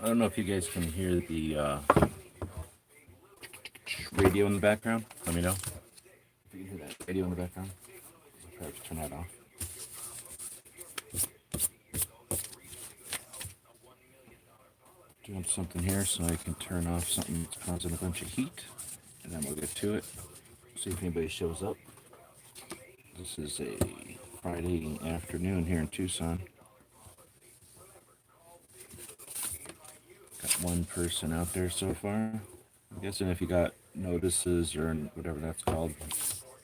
I don't know if you guys can hear the radio in the background. Let me know if you can hear that radio in the background. I'll probably turn that off. Doing something here so I can turn off something that's causing a bunch of heat, and then we'll get to it. See if anybody shows up. This is a Friday afternoon here in Tucson. Got one person out there so far. I'm guessing if you got notices or whatever that's called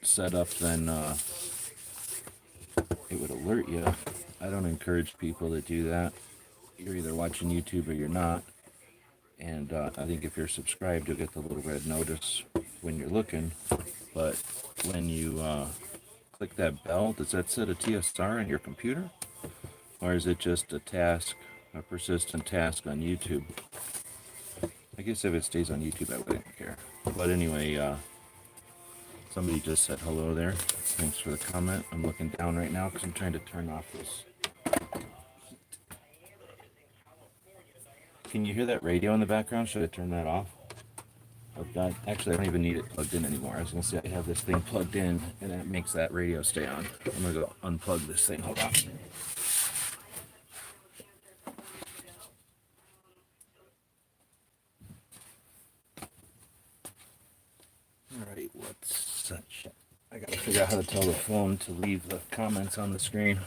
set up, then it would alert you. I don't encourage people to do that. You're either watching YouTube or you're not. And I think if you're subscribed, you'll get the little red notice when you're looking. But when you click that bell, does that set a TSR on your computer? Or is it just a task, a persistent task on YouTube? I guess if it stays on YouTube, I wouldn't care. But anyway, somebody just said hello there. Thanks for the comment. I'm looking down right now because I'm trying to turn off this. Can you hear that radio in the background? Should I turn that off? Actually, I don't even need it plugged in anymore. I was going to say I have this thing plugged in, and that makes that radio stay on. I'm going to go unplug this thing. Hold on. Alright, what's such? I got to figure out how to tell the phone to leave the comments on the screen.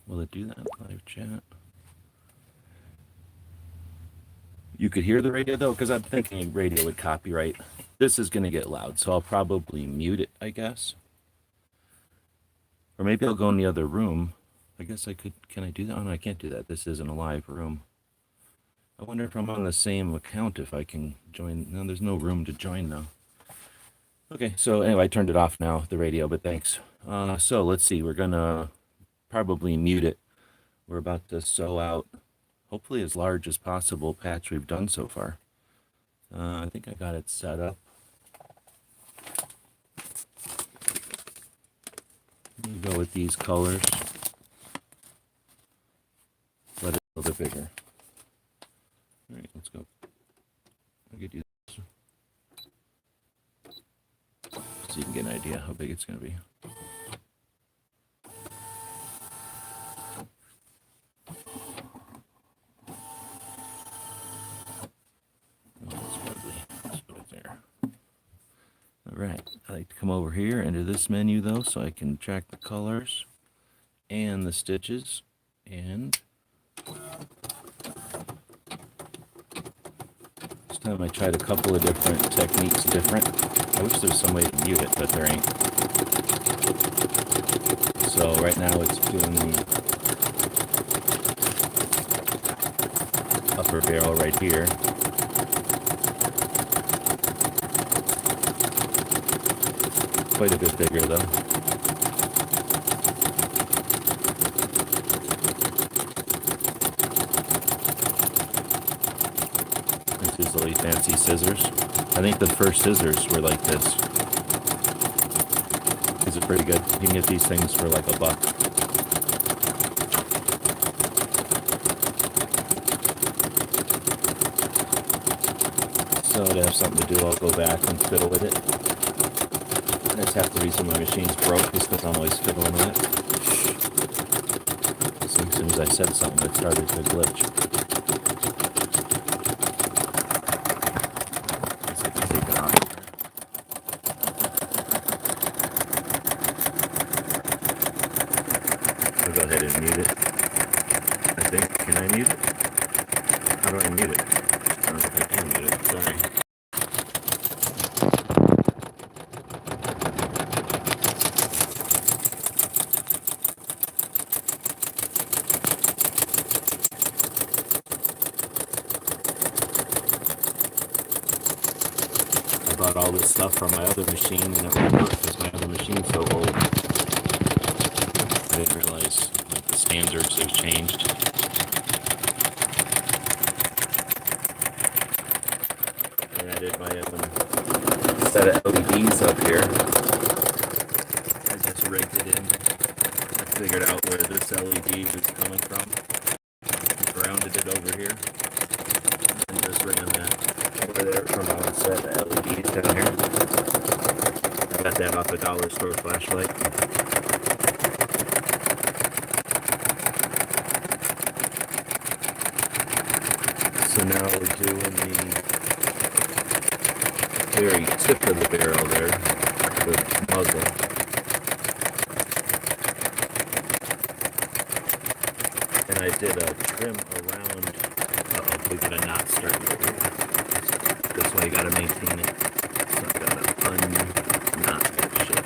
Will it do that? Live chat. You could hear the radio though, because I'm thinking radio would copyright. This is going to get loud, so I'll probably mute it, I guess. Or maybe I'll go in the other room. I guess I could. Can I do that? Oh, no, I can't do that. This isn't a live room. I wonder if I'm on the same account, if I can join. No, there's no room to join now. Okay, so anyway, I turned it off now, the radio, but thanks. So let's see. We're going to probably mute it. We're about to sew out, hopefully as large as possible, patch we've done so far. I think I got it set up. I'm go with these colors. Let it a little bit bigger. All right, let's go. I could do this so you can get an idea how big it's going to be. Alright, I like to come over here into this menu though, so I can track the colors and the stitches. And this time I tried a couple of different techniques I wish there was some way to mute it, but there ain't. So right now it's doing the upper barrel right here. Quite a bit bigger though. This is really fancy scissors. I think the first scissors were like this. These are pretty good. You can get these things for like $1. So to have something to do, I'll go back and fiddle with it. That's half the reason my machine's broke, is because I'm always fiddling with it. As soon as I said something, it started to glitch. Let's see if I can take it off. I'll go ahead and mute it. I think. Can I mute it? How do I mute it? I don't know if I can mute it. Sorry. All this stuff from my other machine, and it won't work because my other machine's so old. I didn't realize like the standards have changed. I added my set of LEDs up here. I just rigged it in. I figured out where this LED was coming from. Grounded it over here and just ran that over there from a set of LEDs down here. I got that off a dollar store flashlight. So now we're doing the very tip of the barrel there, the muzzle. And I did a trim around. Uh-oh, we got a knot starting over here. That's why you gotta maintain it. So I gotta unknot that shit.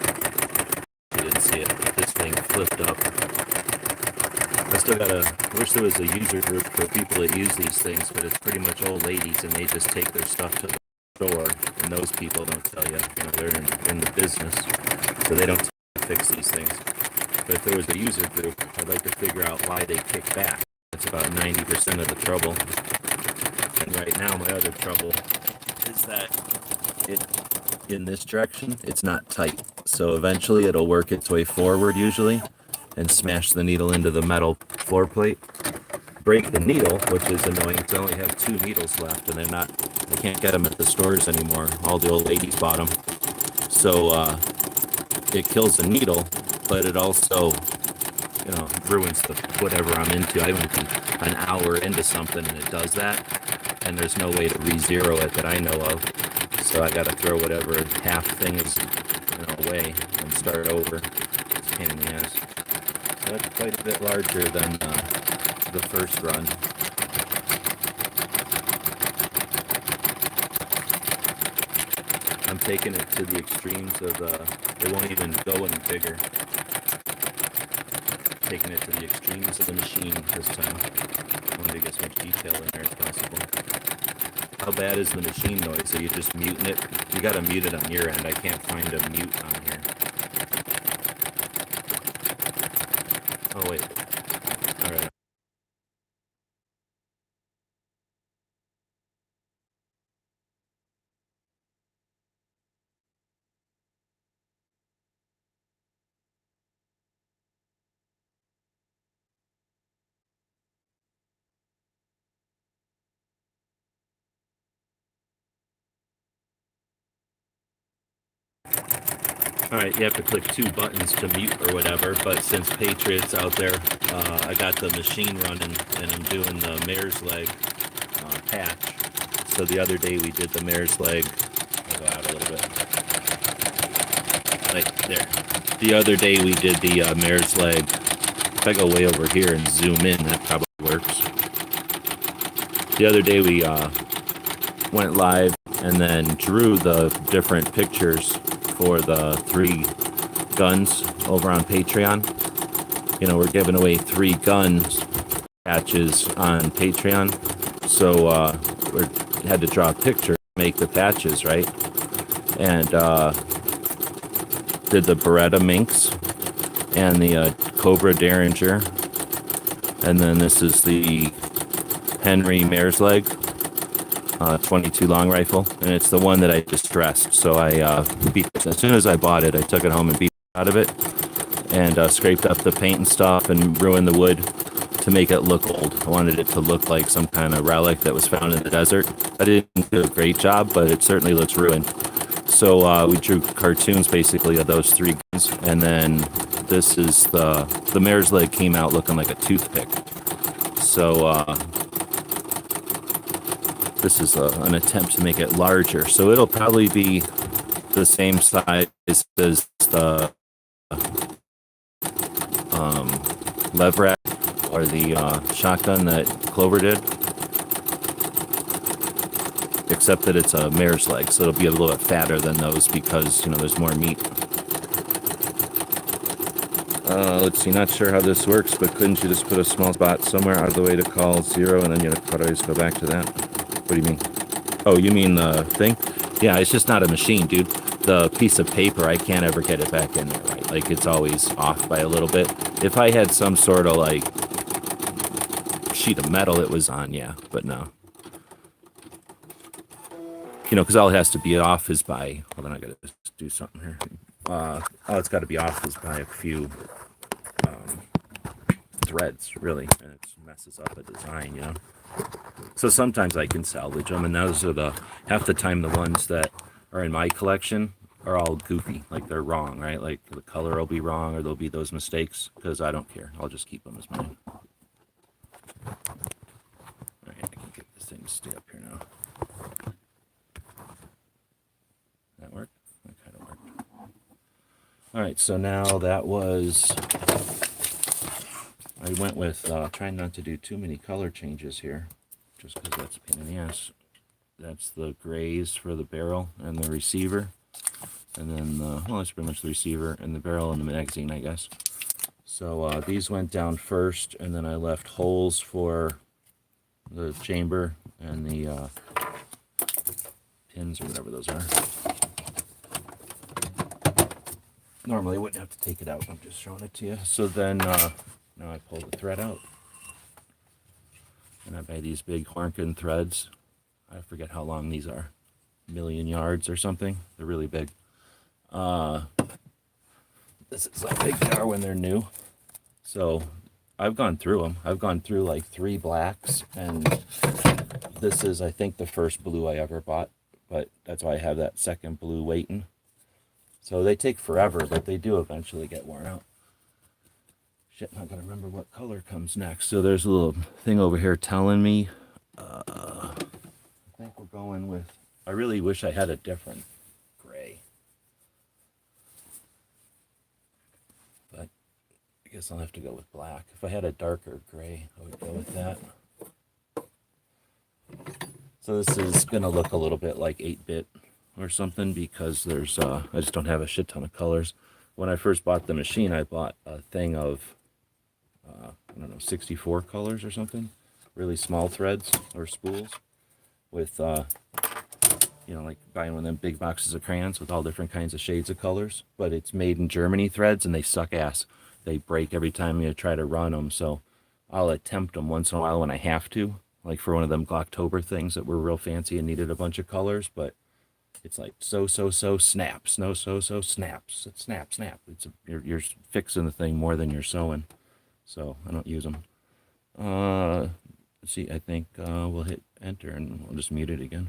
You didn't see it, but this thing flipped up. I still wish there was a user group for people that use these things, but it's pretty much old ladies and they just take their stuff to the store, and those people don't tell you, they're in the business, so they don't fix these things. But if there was a user group, I'd like to figure out why they kick back. That's about 90% of the trouble. And right now, my other trouble is that in this direction, it's not tight. So eventually it'll work its way forward usually and smash the needle into the metal floor plate. Break the needle, which is annoying because I only have 2 needles left and I can't get them at the stores anymore. All the old ladies bought them. So it kills the needle, but it also, ruins whatever I'm into. I might be an hour into something and it does that, and there's no way to re-zero it that I know of. So I got to throw whatever half thing is away and start over. It's a pain in the ass. So that's quite a bit larger than the first run. I'm taking it to the extremes of it won't even go any bigger. Taking it to the extremes of the machine this time. I wanted to get as much detail in there as possible. How bad is the machine noise? Are you just muting it? You gotta mute it on your end. I can't find a mute on here. Oh wait. Alright. Alright, you have to click 2 buttons to mute or whatever, but since Patriot's out there, I got the machine running and I'm doing the mare's leg patch. So the other day we did the mare's leg. I'll go out a little bit. Right there. The other day we did the mare's leg. If I go way over here and zoom in, that probably works. The other day we went live and then drew the different pictures for the 3 guns over on Patreon. We're giving away 3 guns patches on Patreon. So we had to draw a picture, make the patches, right? And did the Beretta Minx and the Cobra Derringer. And then this is the Henry Mare's Leg 22 long rifle, and it's the one that I just dressed. So I beat it. As soon as I bought it, I took it home and beat it out of it and scraped up the paint and stuff and ruined the wood to make it look old. I wanted it to look like some kind of relic that was found in the desert. I didn't do a great job, but it certainly looks ruined. So we drew cartoons basically of those 3 guns, and then this is the mare's leg came out looking like a toothpick. So this is an attempt to make it larger. So it'll probably be the same size as the Leverack or the shotgun that Clover did. Except that it's a mare's leg, so it'll be a little bit fatter than those because, there's more meat. Let's see, not sure how this works, but couldn't you just put a small spot somewhere out of the way to call 0 and then you could always go back to that? What do you mean? Oh, you mean the thing? Yeah, it's just not a machine, dude. The piece of paper, I can't ever get it back in there, right? Like, it's always off by a little bit. If I had some sort of, sheet of metal it was on, yeah, but no. Because all it has to be off is by... Hold on, I gotta just do something here. All it's got to be off is by a few threads, really, and it's messes up a design, you know. So sometimes I can salvage them, and those are the half the time the ones that are in my collection are all goofy, like they're wrong, right? Like the color will be wrong, or there'll be those mistakes. Because I don't care, I'll just keep them as mine. All right, I can get this thing to stay up here now. That work? That kind of worked. All right, so now that was. I went with trying not to do too many color changes here, just because that's a pain in the ass. That's the grays for the barrel and the receiver. And then, well, that's pretty much the receiver and the barrel and the magazine, I guess. So these went down first, and then I left holes for the chamber and the pins or whatever those are. Normally I wouldn't have to take it out, I'm just showing it to you. So then, now I pull the thread out. And I buy these big Hornken threads. I forget how long these are. 1,000,000 yards or something. They're really big. This is how big they are when they're new. So I've gone through them. I've gone through like 3 blacks, and this is, I think, the first blue I ever bought. But that's why I have that second blue waiting. So they take forever, but they do eventually get worn out. Shit, I'm not gonna remember what color comes next. So there's a little thing over here telling me. I think we're going with. I really wish I had a different gray, but I guess I'll have to go with black. If I had a darker gray, I would go with that. So this is gonna look a little bit like 8-bit or something because there's I just don't have a shit ton of colors. When I first bought the machine, I bought a thing of I don't know, 64 colors or something, really small threads or spools with you know, like buying one of them big boxes of crayons with all different kinds of shades of colors. But it's made in Germany threads, and they suck ass. They break every time you try to run them. So I'll attempt them once in a while when I have to, like for one of them Glocktober things that were real fancy and needed a bunch of colors. But it's like so snaps, no so snaps, snap snap. You're fixing the thing more than you're sewing. So I don't use them. Let's see, I think we'll hit enter and we'll just mute it again.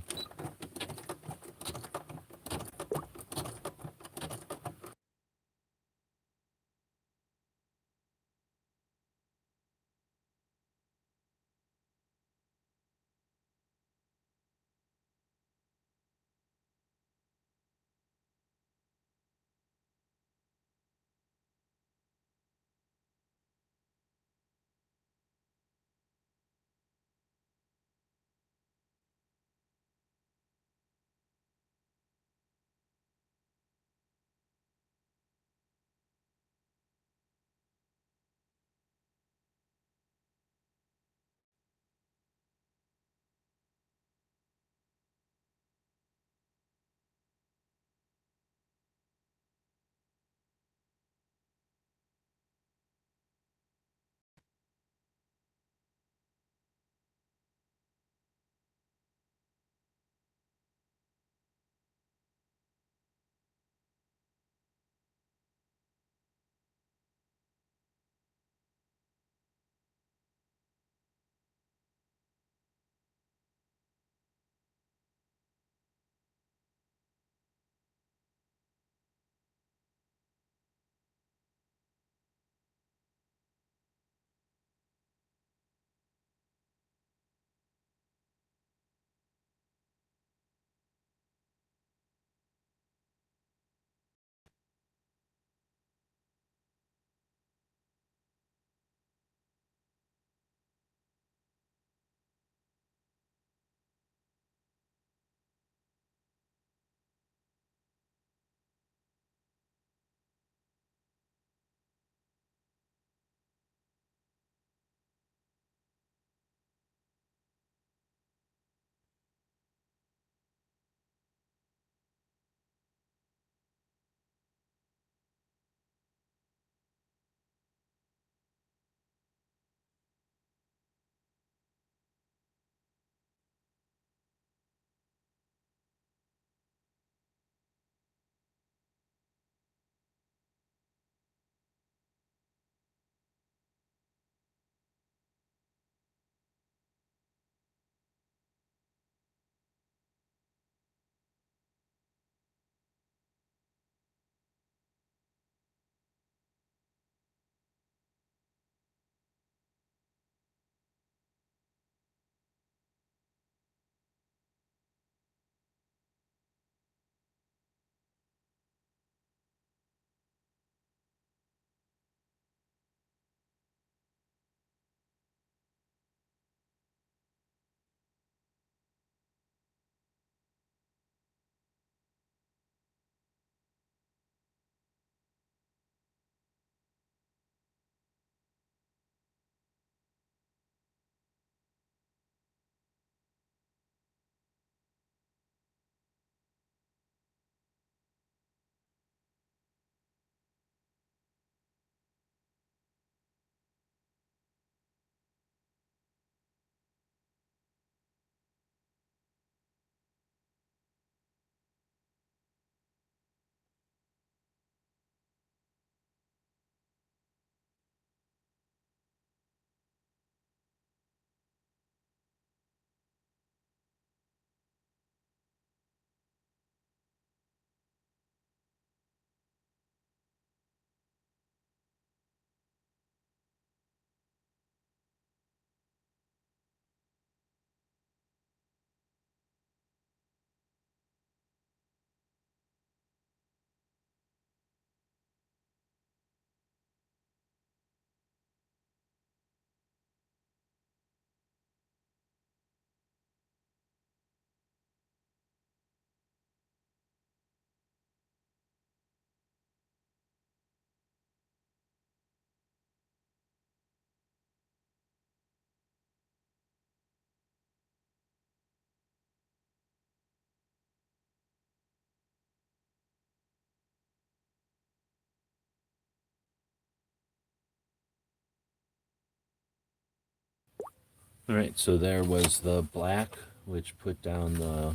All right, so there was the black, which put down the,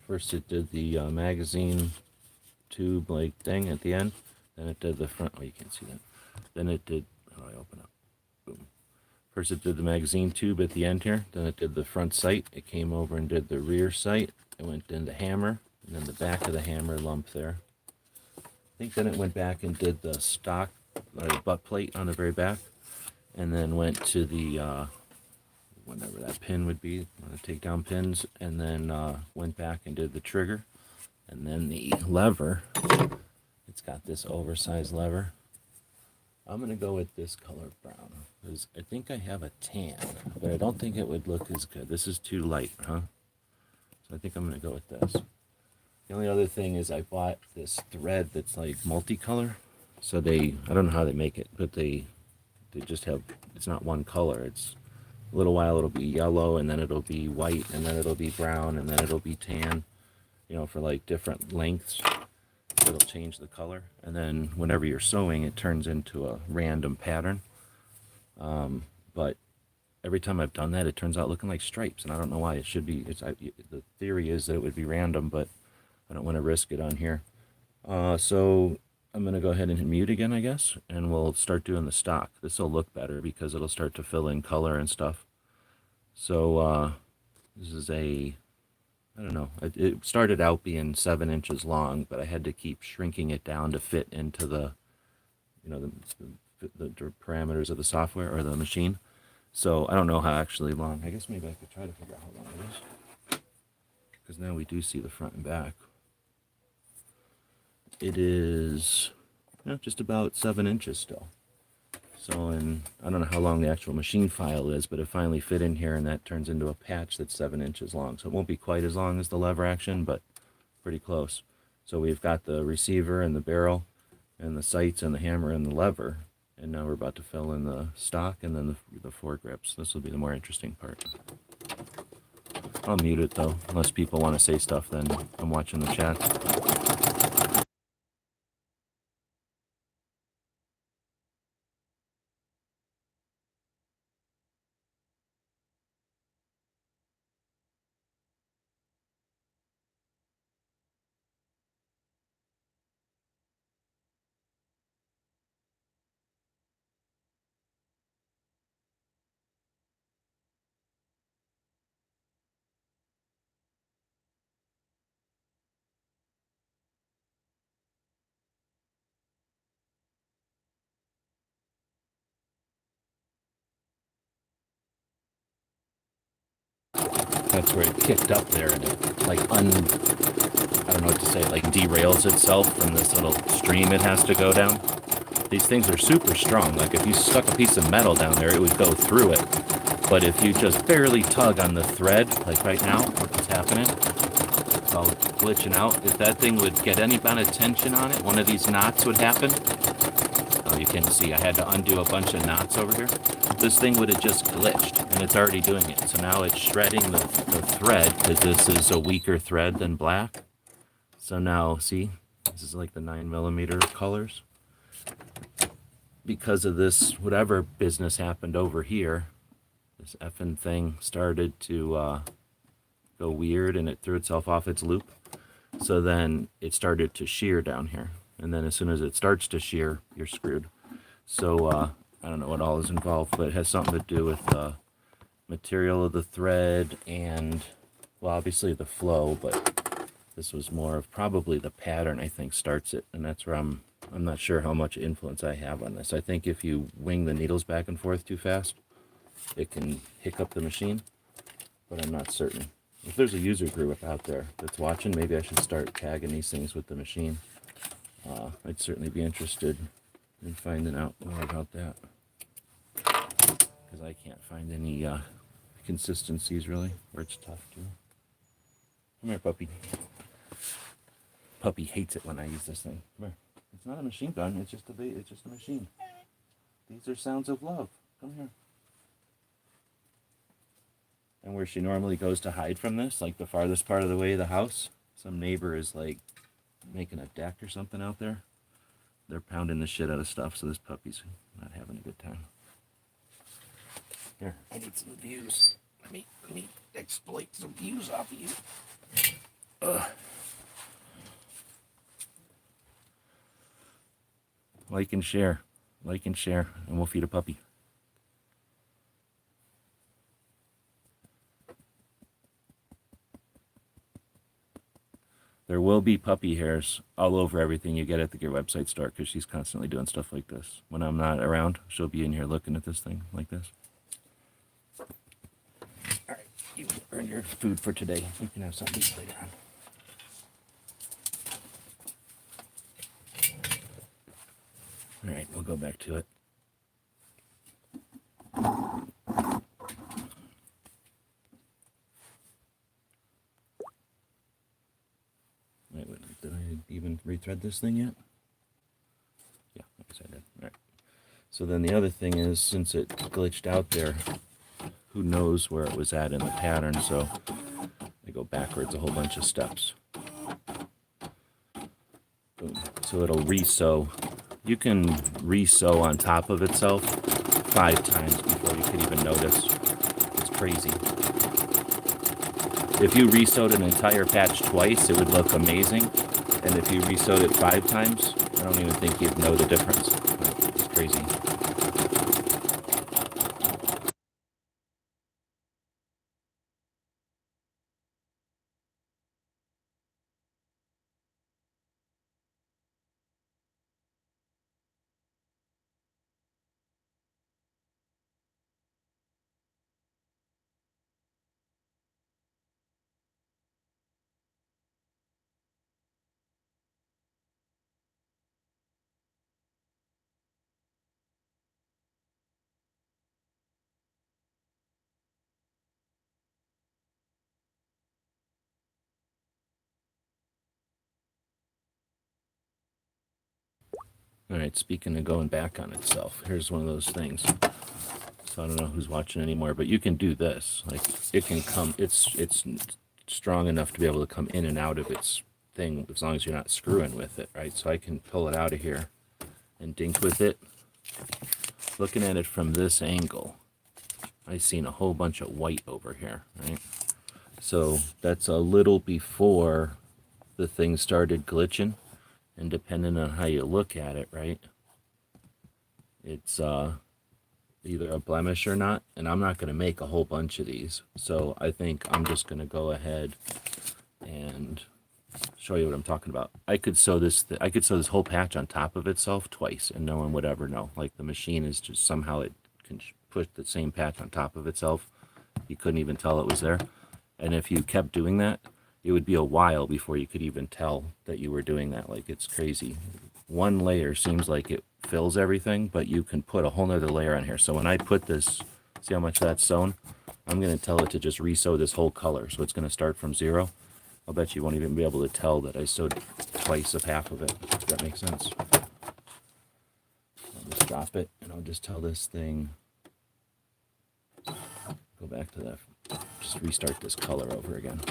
first it did the magazine tube like thing at the end, then it did the front, oh you can't see that, then it did, how do I open up, boom. First it did the magazine tube at the end here, then it did the front sight, it came over and did the rear sight, it went into hammer, and then the back of the hammer lump there. I think then it went back and did the stock, butt plate on the very back, and then went to the whatever that pin would be, take down pins, and then went back and did the trigger, and then the lever. It's got this oversized lever. I'm gonna go with this color brown because I think I have a tan, but I don't think it would look as good. This is too light, huh? So I think I'm gonna go with this. The only other thing is I bought this thread that's like multicolor. So I don't know how they make it, but they just have, it's not one color. It's a little while it'll be yellow, and then it'll be white, and then it'll be brown, and then it'll be tan, you know, for like different lengths. It'll change the color, and then whenever you're sewing, it turns into a random pattern. But every time I've done that, it turns out looking like stripes, and I don't know why. It should be, the theory is that it would be random, but I don't want to risk it on here. So I'm going to go ahead and hit mute again, I guess, and we'll start doing the stock. This will look better because it'll start to fill in color and stuff. So this is I don't know, it started out being 7 inches long, but I had to keep shrinking it down to fit into the, you know, the parameters of the software or the machine. So I don't know how actually long. I guess maybe I could try to figure out how long it is, because now we do see the front and back. It is, you know, just about 7 inches still. So, and I don't know how long the actual machine file is, but it finally fit in here, and that turns into a patch that's 7 inches long. So it won't be quite as long as the lever action, but pretty close. So we've got the receiver and the barrel and the sights and the hammer and the lever. And now we're about to fill in the stock and then the foregrips. This will be the more interesting part. I'll mute it though, unless people want to say stuff, then I'm watching the chat. That's where it kicked up there, and it like I don't know what to say, like derails itself from this little stream it has to go down. These things are super strong. Like if you stuck a piece of metal down there, it would go through it. But if you just barely tug on the thread, like right now, what's happening, it's all glitching out. If that thing would get any amount of tension on it, one of these knots would happen. Oh, you can see I had to undo a bunch of knots over here. This thing would have just glitched, and it's already doing it. So now it's shredding the thread, because this is a weaker thread than black. So now, see, this is like the 9mm colors. Because of this, whatever business happened over here, this effing thing started to go weird, and it threw itself off its loop. So then it started to shear down here. And then as soon as it starts to shear, you're screwed. So I don't know what all is involved, but it has something to do with the material of the thread and, well, obviously the flow, but this was more of probably the pattern, I think, starts it. And that's where I'm not sure how much influence I have on this. I think if you wing the needles back and forth too fast, it can hiccup the machine, but I'm not certain. If there's a user group out there that's watching, maybe I should start tagging these things with the machine. I'd certainly be interested in finding out more about that, because I can't find any consistencies really, where it's tough to. Come here, puppy. Puppy hates it when I use this thing. Come here. It's not a machine gun. It's just a machine. These are sounds of love. Come here. And where she normally goes to hide from this, like the farthest part of the way of the house, some neighbor is like making a deck or something out there. They're pounding the shit out of stuff, so this puppy's not having a good time. Here, I need some views. Let me exploit some views off of you. Like and share. Like and share, and we'll feed a puppy. There will be puppy hairs all over everything you get at the Gear website store because she's constantly doing stuff like this. When I'm not around, she'll be in here looking at this thing like this. All right, you earn your food for today. You can have something to eat later on. All right, we'll go back to it. Wait, did I even rethread this thing yet? Yeah, I guess I did. All right. So then the other thing is, since it glitched out there, who knows where it was at in the pattern, so I go backwards a whole bunch of steps. Boom. So it'll re-sew. You can re-sew on top of itself 5 times before you could even notice. It's crazy. If you re-sewed an entire patch twice, it would look amazing. And if you re-sewed it 5 times, I don't even think you'd know the difference. It's crazy. All right, speaking of going back on itself, here's one of those things. So I don't know who's watching anymore, but you can do this. Like, it can come, it's strong enough to be able to come in and out of its thing as long as you're not screwing with it, right? So I can pull it out of here and dink with it. Looking at it from this angle, I seen a whole bunch of white over here, right? So that's a little before the thing started glitching. And depending on how you look at it, right, it's either a blemish or not. And I'm not going to make a whole bunch of these, so I think I'm just going to go ahead and show you what I'm talking about. I could sew this whole patch on top of itself twice, and no one would ever know. Like, the machine is just somehow it can push the same patch on top of itself. You couldn't even tell it was there. And if you kept doing that, it would be a while before you could even tell that you were doing that. Like, it's crazy. One layer seems like it fills everything, but you can put a whole nother layer on here. So when I put this, see how much that's sewn? I'm going to tell it to just re-sew this whole color. So it's going to start from 0. I'll bet you won't even be able to tell that I sewed twice of half of it. Does that make sense? I'll just drop it, and I'll just tell this thing, go back to that, just restart this color over again.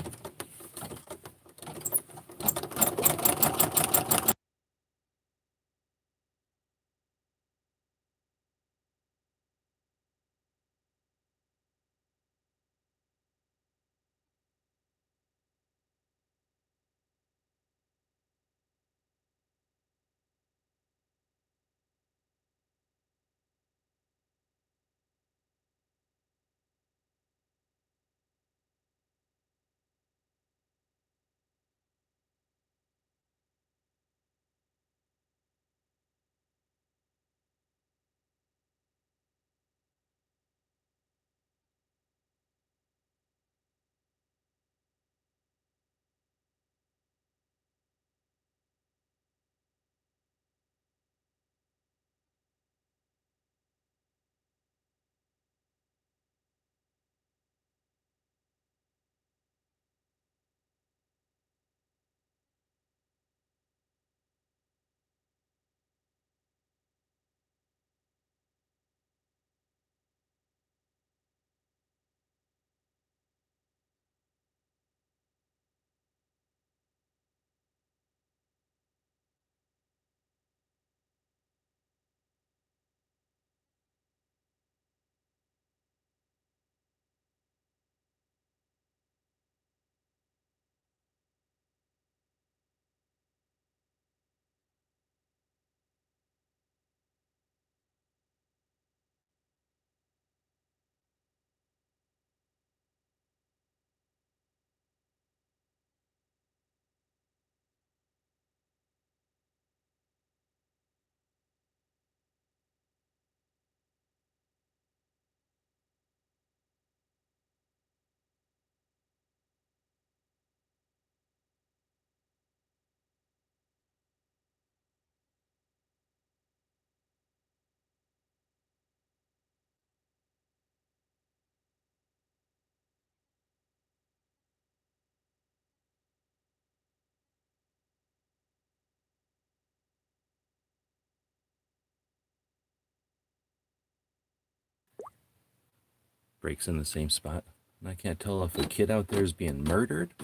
breaks in the same spot. And I can't tell if a kid out there is being murdered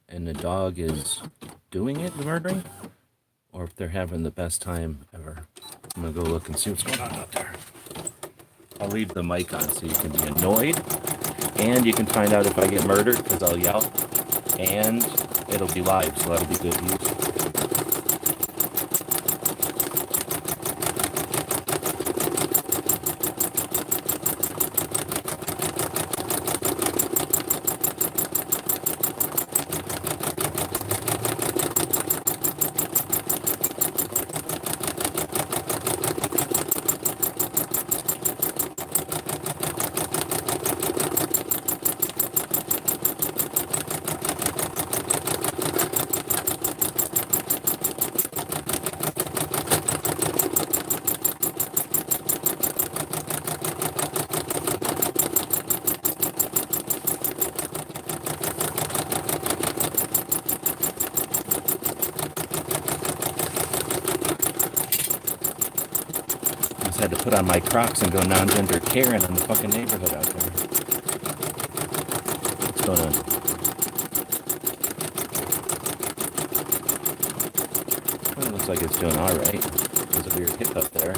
and the dog is doing it, the murdering, or if they're having the best time ever. I'm gonna go look and see what's going on out there. I'll leave the mic on so you can be annoyed, and you can find out if I get murdered because I'll yell, and it'll be live, so that'll be good news. Had to put on my Crocs and go non-gender Karen in the fucking neighborhood out there. What's going on? Well, it looks like it's doing alright. There's a weird hiccup there.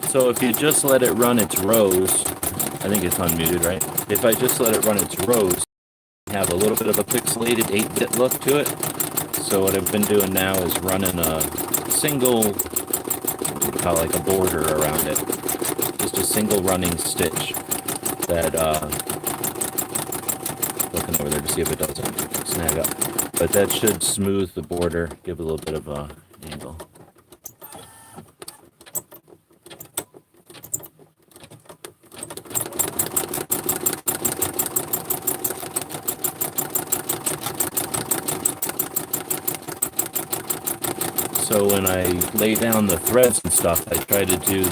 So if you just let it run its rows, I think it's unmuted, right? If I just let it run its rows, have a little bit of a pixelated 8-bit look to it. So what I've been doing now is running a single, like a border around it, just a single running stitch that, looking over there to see if it doesn't snag up, but that should smooth the border, give a little bit of a angle. So when I lay down the threads and stuff, I try to do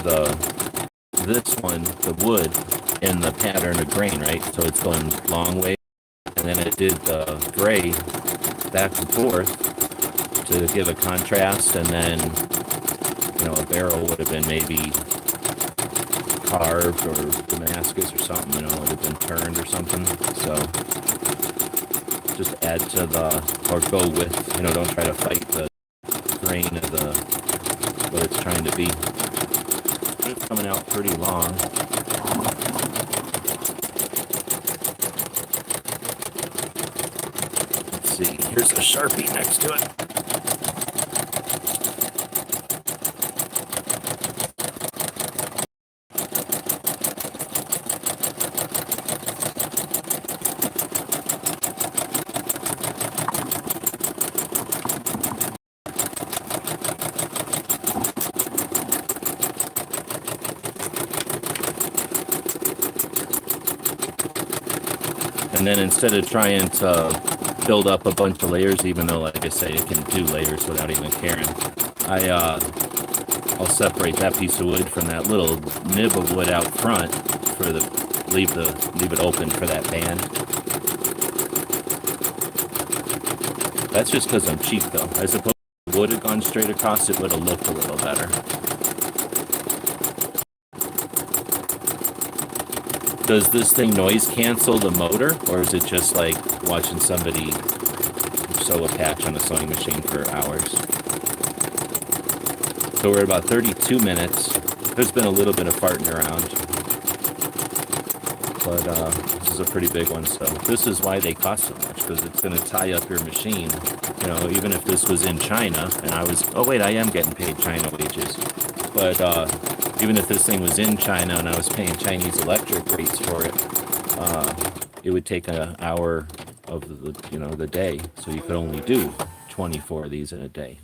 this one, the wood, in the pattern of grain, right? So it's going long way, and then I did the gray back and forth to give a contrast, and then, you know, a barrel would have been maybe carved or Damascus or something, you know, it would have been turned or something. So just add to or go with, you know, don't try to fight the grain of what it's trying to be. It's coming out pretty long. Let's see, here's the Sharpie next to it. And then instead of trying to build up a bunch of layers, even though, like I say, it can do layers without even caring, I'll separate that piece of wood from that little nib of wood out front for leave it open for that band. That's just because I'm cheap, though. I suppose if the wood had gone straight across, it would have looked a little better. Does this thing noise cancel the motor, or is it just like watching somebody sew a patch on a sewing machine for hours? So we're at about 32 minutes. There's been a little bit of farting around, but this is a pretty big one. So this is why they cost so much, because it's going to tie up your machine. You know, even if this was in China, and oh wait, I am getting paid China wages, but even if this thing was in China and I was paying Chinese electric rates for it, it would take an hour of the day. So you could only do 24 of these in a day.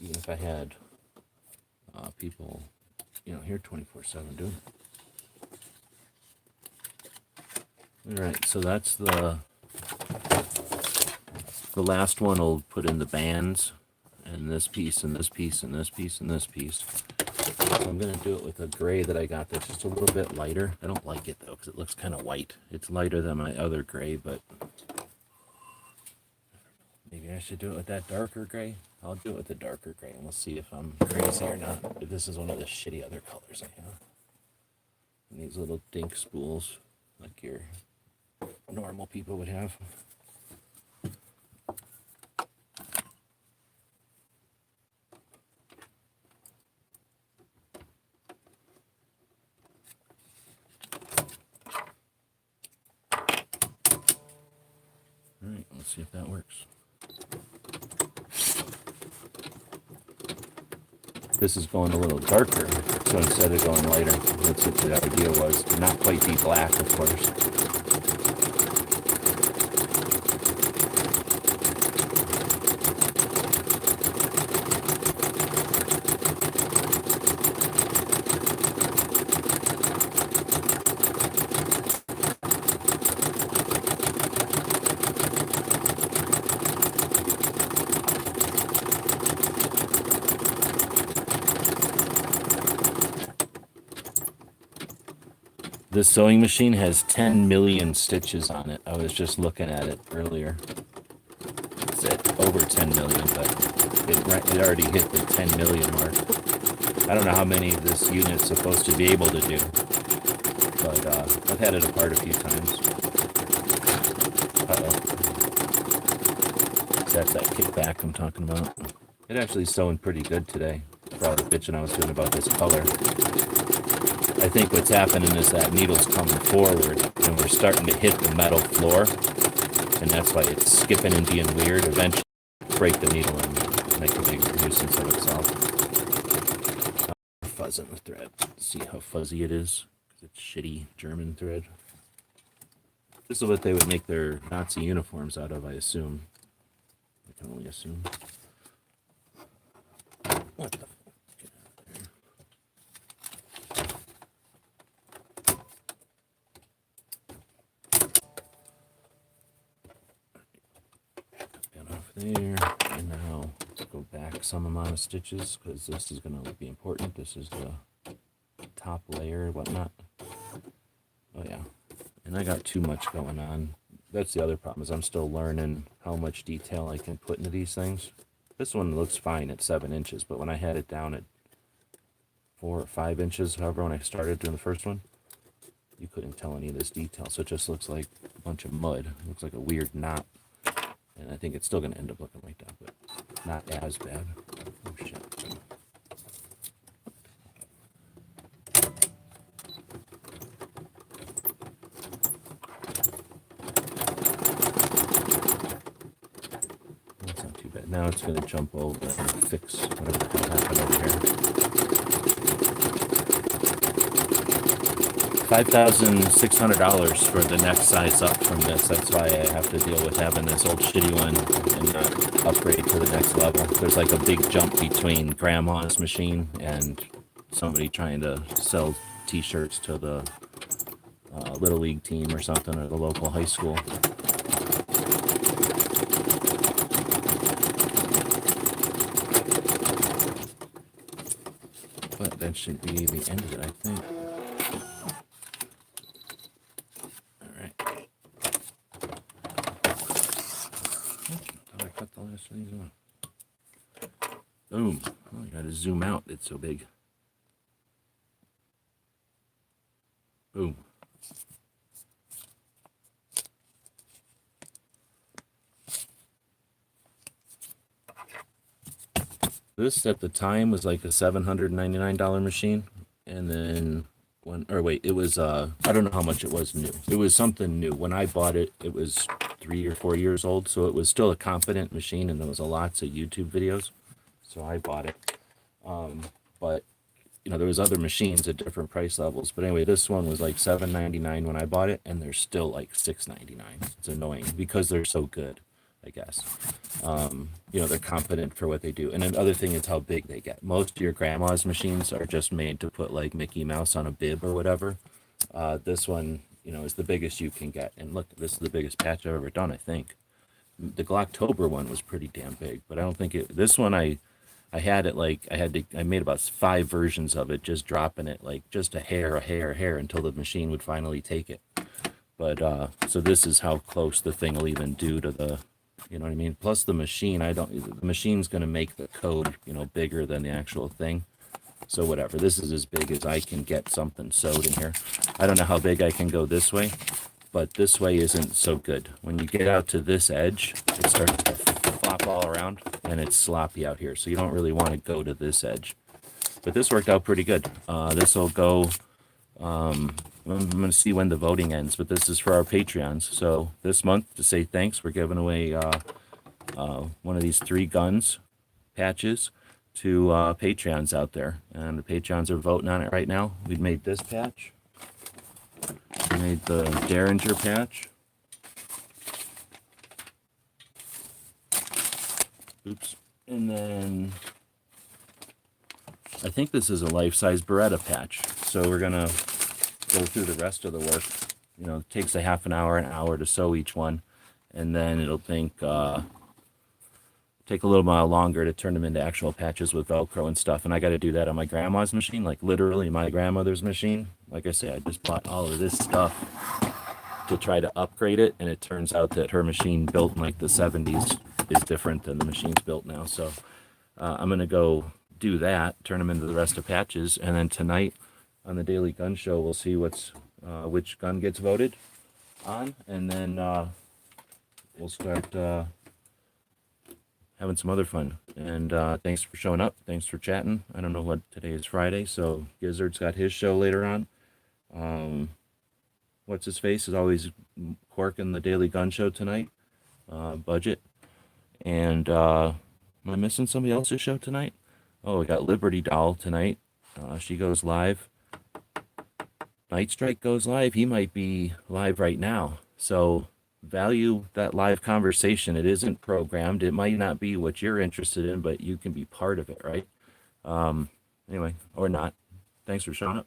Even if I had people, here 24/7 doing it. All right, so that's the last one. I'll put in the bands. And this piece, and this piece, and this piece, and this piece. So I'm going to do it with a gray that I got that's just a little bit lighter. I don't like it, though, because it looks kind of white. It's lighter than my other gray, but maybe I should do it with that darker gray. I'll do it with a darker gray, and we'll see if I'm crazy or not. But this is one of the shitty other colors I have. And these little dink spools, like your normal people would have. All right, let's see if that works. This is going a little darker, so instead of going lighter, that's what the idea was. To not quite be black, of course. This sewing machine has 10 million stitches on it. I was just looking at it earlier. It's at over 10 million, but it already hit the 10 million mark. I don't know how many this unit's supposed to be able to do, but I've had it apart a few times. Uh-oh. That's that kickback I'm talking about. It actually is sewing pretty good today, for all the bitching I was doing about this color. I think what's happening is that needle's coming forward and we're starting to hit the metal floor, and that's why it's skipping and being weird. Eventually break the needle and make a big nuisance of itself. Fuzzing the thread. See how fuzzy it is? It's shitty German thread. This is what they would make their Nazi uniforms out of, I assume. I can only assume. What the? There, and now let's go back some amount of stitches because this is going to be important. This is the top layer, whatnot. Oh yeah, and I got too much going on. That's the other problem, is I'm still learning how much detail I can put into these things. This one looks fine at 7 inches, but when I had it down at 4 or 5 inches, however, when I started doing the first one, you couldn't tell any of this detail, so it just looks like a bunch of mud. It looks like a weird knot. And I think it's still going to end up looking like that, but not as bad. Oh, shit. That's not too bad. Now it's going to jump over and fix whatever the hell happened over here. $5,600 for the next size up from this. That's why I have to deal with having this old shitty one and not upgrade to the next level. There's like a big jump between grandma's machine and somebody trying to sell t-shirts to the Little League team or something, or the local high school. But that should be the end of it, I think. Boom. Oh, I gotta zoom out. It's so big. Boom. This at the time was like a $799 machine, and then it was I don't know how much it was new. It was something new. When I bought it, it was 3 or 4 years old, so it was still a competent machine, and there was lots of YouTube videos. So I bought it. But you know, there was other machines at different price levels. But anyway, this one was like $799 when I bought it, and they're still like $699. It's annoying because they're so good, I guess. You know, they're competent for what they do. And another thing is how big they get. Most of your grandma's machines are just made to put like Mickey Mouse on a bib or whatever. This one, you know, is the biggest you can get. And look, this is the biggest patch I've ever done, I think. The Glocktober one was pretty damn big, but I don't think this one I had it like, I made about 5 versions of it, just dropping it like just a hair until the machine would finally take it. But, so this is how close the thing will even do to the You know what I mean? Plus the machine, the machine's going to make the code, bigger than the actual thing. So whatever, this is as big as I can get something sewed in here. I don't know how big I can go this way, but this way isn't so good. When you get out to this edge, it starts to flop all around and it's sloppy out here. So you don't really want to go to this edge. But this worked out pretty good. This will go, I'm going to see when the voting ends, but this is for our Patreons. So this month, to say thanks, we're giving away one of these 3 guns patches to Patreons out there. And the Patreons are voting on it right now. We made this patch. We made the Derringer patch. Oops. And then I think this is a life-size Beretta patch. So we're going to go through the rest of the work. It takes a half an hour to sew each one. And then it'll take a little while longer to turn them into actual patches with Velcro and stuff. And I got to do that on my grandma's machine, like literally my grandmother's machine. Like I say, I just bought all of this stuff to try to upgrade it. And it turns out that her machine built in like the 70s is different than the machines built now. So I'm going to go do that, turn them into the rest of patches. And then tonight on the Daily Gun Show, we'll see which gun gets voted on. And then we'll start having some other fun. And thanks for showing up. Thanks for chatting. I don't know what today is, Friday, so Gizzard's got his show later on. What's his face is always corking the Daily Gun Show tonight. Budget. And am I missing somebody else's show tonight? Oh, we got Liberty Doll tonight. She goes live. Night Strike goes live. He might be live right now. So value that live conversation. It isn't programmed. It might not be what you're interested in, but you can be part of it, right? Anyway, or not. Thanks for showing up.